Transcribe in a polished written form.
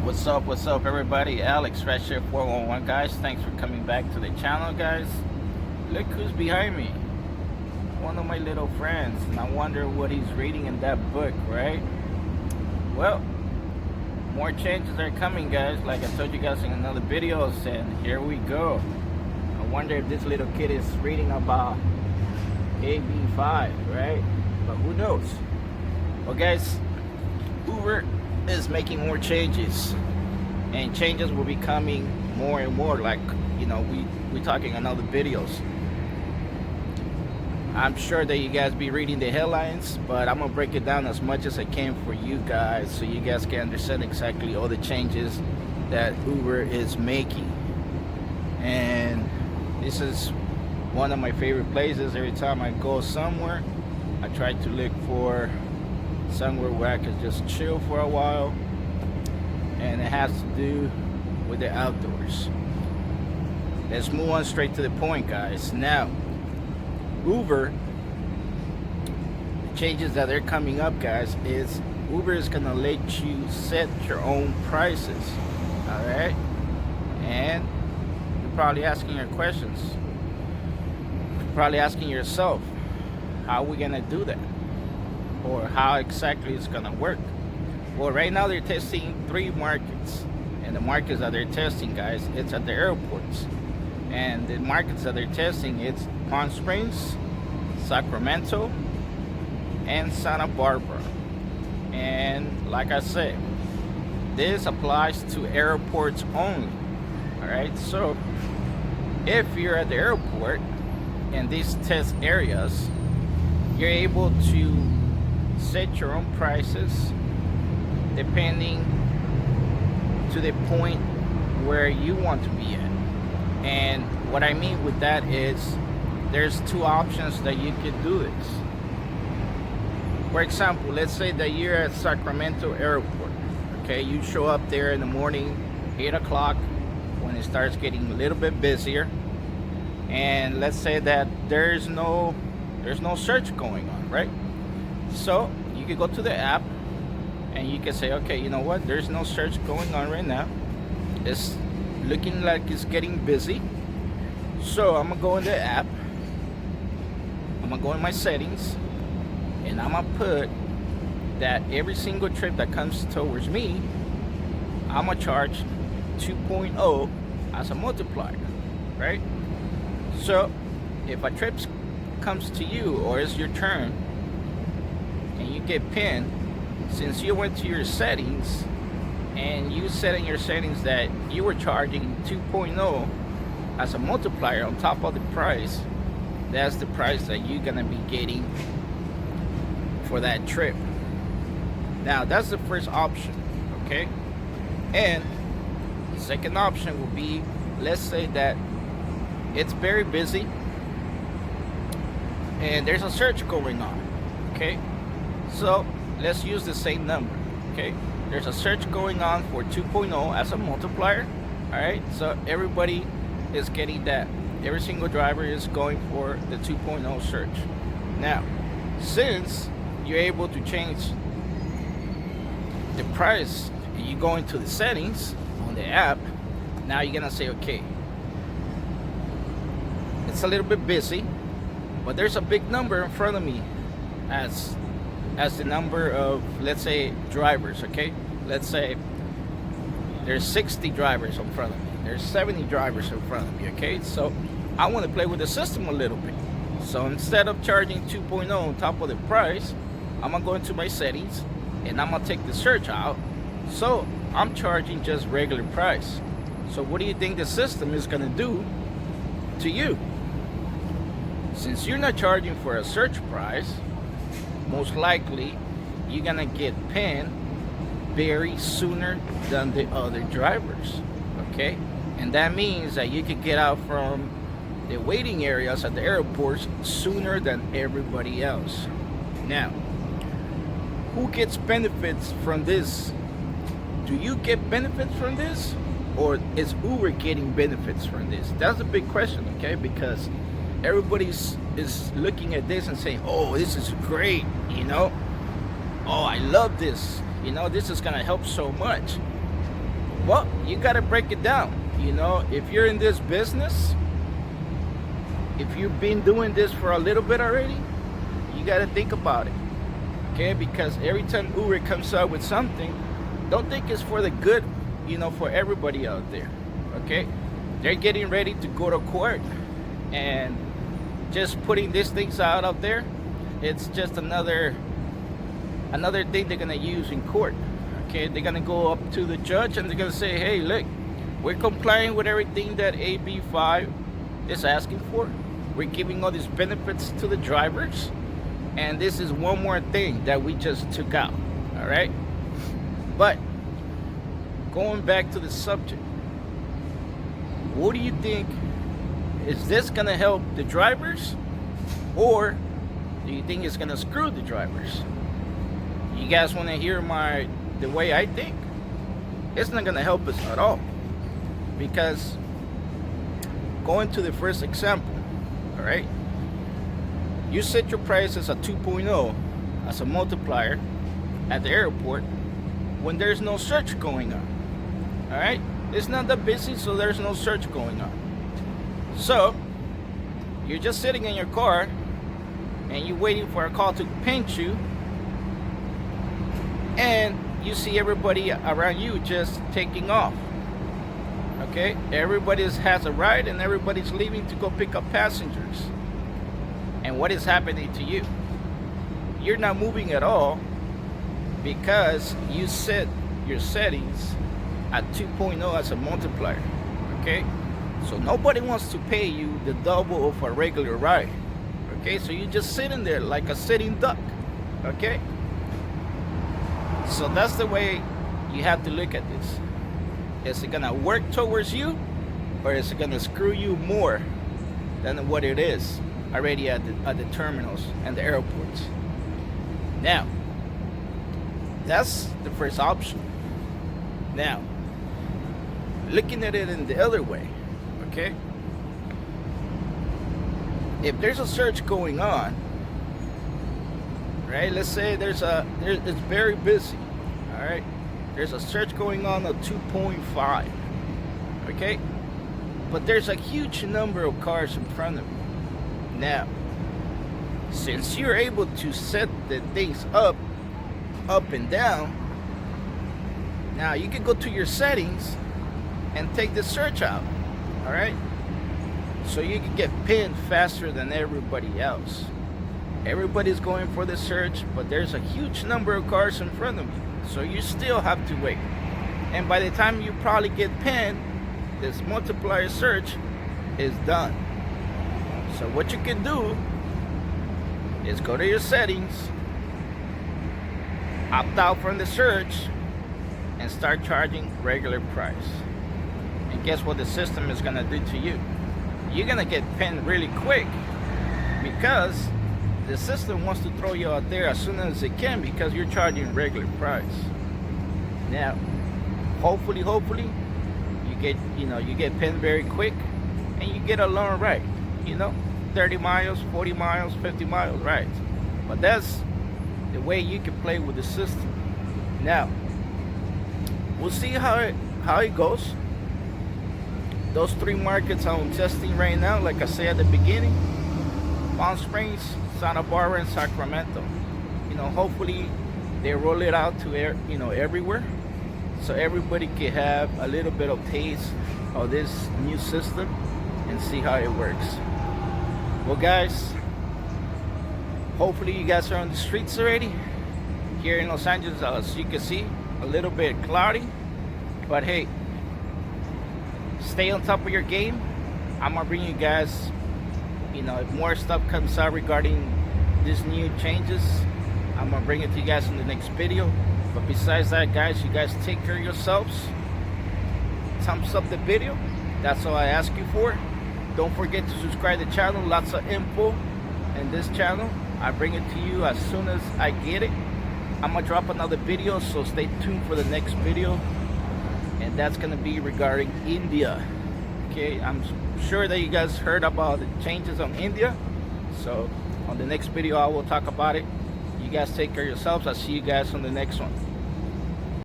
What's up everybody? Alex right here 411 guys. Thanks for coming back to the channel guys. Look who's behind me. One of my little friends, and I wonder what he's reading in that book, right? Well, more changes are coming guys, like I told you guys in another video, and here we go. I wonder if this little kid is reading about AB5, right? But who knows? Well guys, Uber is making more changes, and changes will be coming more and more, like, you know, we talking in other videos. I'm sure that you guys be reading the headlines, but I'm gonna break it down as much as I can for you guys, so you guys can understand exactly all the changes that Uber is making. And this is one of my favorite places. Every time I go somewhere, I try to look for somewhere where I could just chill for a while, and it has to do with the outdoors. Let's move on straight to the point guys. Now Uber, the changes that are coming up guys, is Uber is gonna let you set your own prices. All right, and you're probably asking your questions, you're probably asking yourself, how are we gonna do that, or how exactly it's gonna work? Well, right now they're testing 3 markets, and the markets that they're testing guys, it's at the airports. And the markets that they're testing, it's Palm Springs, Sacramento, and Santa Barbara. And like I said, this applies to airports only. All right, so if you're at the airport in these test areas, you're able to set your own prices depending to the point where you want to be at. And what I mean with that is there's 2 options that you could do this. For example, let's say that you're at Sacramento airport. Okay, you show up there in the morning, 8 o'clock, when it starts getting a little bit busier, and let's say that there's no search going on, right? So you could go to the app and you can say, okay, you know what, there's no search going on right now, it's looking like it's getting busy, so I'm gonna go in the app, I'm gonna go in my settings, and I'm gonna put that every single trip that comes towards me, I'm gonna charge 2.0 as a multiplier, right? So if a trip comes to you, or it's your turn, and you get pinned, since you went to your settings and you set in your settings that you were charging 2.0 as a multiplier on top of the price, that's the price that you're gonna be getting for that trip. Now that's the first option, okay? And the second option will be, let's say that it's very busy and there's a search going on, okay? So let's use the same number, okay? There's a search going on for 2.0 as a multiplier. All right, so everybody is getting that. Every single driver is going for the 2.0 search. Now, since you're able to change the price and you go into the settings on the app, now you're gonna say, okay, it's a little bit busy, but there's a big number in front of me as the number of, let's say, drivers, okay? Let's say there's 60 drivers in front of me, there's 70 drivers in front of me, okay? So I want to play with the system a little bit. So instead of charging 2.0 on top of the price, I'm gonna go into my settings and I'm gonna take the search out, so I'm charging just regular price. So what do you think the system is gonna do to you? Since you're not charging for a search price, most likely you're gonna get pinned very sooner than the other drivers, okay? And that means that you could get out from the waiting areas at the airports sooner than everybody else. Now, who gets benefits from this? Do you get benefits from this, or is Uber getting benefits from this? That's a big question, okay? Because everybody's is looking at this and saying, oh, this is great, you know, oh, I love this, you know, this is gonna help so much. Well, you got to break it down. You know, if you're in this business, if you've been doing this for a little bit already, you got to think about it. Okay, because every time Uber comes out with something, don't think it's for the good, you know, for everybody out there. Okay, they're getting ready to go to court, and just putting these things out there, it's just another thing they're gonna use in court. Okay, they're gonna go up to the judge and they're gonna say, hey, look, we're complying with everything that AB5 is asking for. We're giving all these benefits to the drivers, and this is one more thing that we just took out. All right, but going back to the subject, what do you think? Is this gonna help the drivers, or do you think it's gonna screw the drivers? You guys want to hear the way I think? It's not gonna help us at all, because going to the first example, all right, you set your price as a 2.0 as a multiplier at the airport when there's no search going on. All right, it's not that busy, so there's no search going on. So you're just sitting in your car and you're waiting for a call to pinch you, and you see everybody around you just taking off. Okay, everybody has a ride and everybody's leaving to go pick up passengers. And what is happening to you? You're not moving at all because you set your settings at 2.0 as a multiplier. Okay, so nobody wants to pay you the double of a regular ride. Okay, so you're just sitting there like a sitting duck. Okay, so that's the way you have to look at this. Is it gonna work towards you, or is it gonna screw you more than what it is already at the terminals and the airports? Now, that's the first option. Now, looking at it in the other way, okay? If there's a search going on, right? Let's say it's very busy, all right? There's a search going on at 2.5, okay? But there's a huge number of cars in front of you. Now, since you're able to set the things up and down, now you can go to your settings and take the search out, all right? So you can get pinned faster than everybody else. Everybody's going for the search, but there's a huge number of cars in front of you, so you still have to wait. And by the time you probably get pinned, this multiplier search is done. So what you can do is go to your settings, opt out from the search, and start charging regular price. And guess what the system is gonna do to you? You're gonna get pinned really quick, because the system wants to throw you out there as soon as it can, because you're charging regular price. Now, hopefully you get pinned very quick, and you get a long ride. 30 miles, 40 miles, 50 miles rides. But that's the way you can play with the system. Now, we'll see how it goes. Those 3 markets I'm testing right now, like I said at the beginning: Palm Springs, Santa Barbara, and Sacramento. Hopefully they roll it out to everywhere, so everybody can have a little bit of taste of this new system and see how it works. Well, guys, hopefully you guys are on the streets already. Here in Los Angeles, as you can see, a little bit cloudy, but hey, stay on top of your game. I'm gonna bring you guys, if more stuff comes out regarding these new changes, I'm gonna bring it to you guys in the next video. But besides that, guys, you guys take care of yourselves. Thumbs up the video, that's all I ask you for. Don't forget to subscribe to the channel. Lots of info in this channel. I bring it to you as soon as I get it. I'm gonna drop another video, so stay tuned for the next video, and that's gonna be regarding India. Okay, I'm sure that you guys heard about the changes on India, so on the next video I will talk about it. You guys take care of yourselves. I'll see you guys on the next one.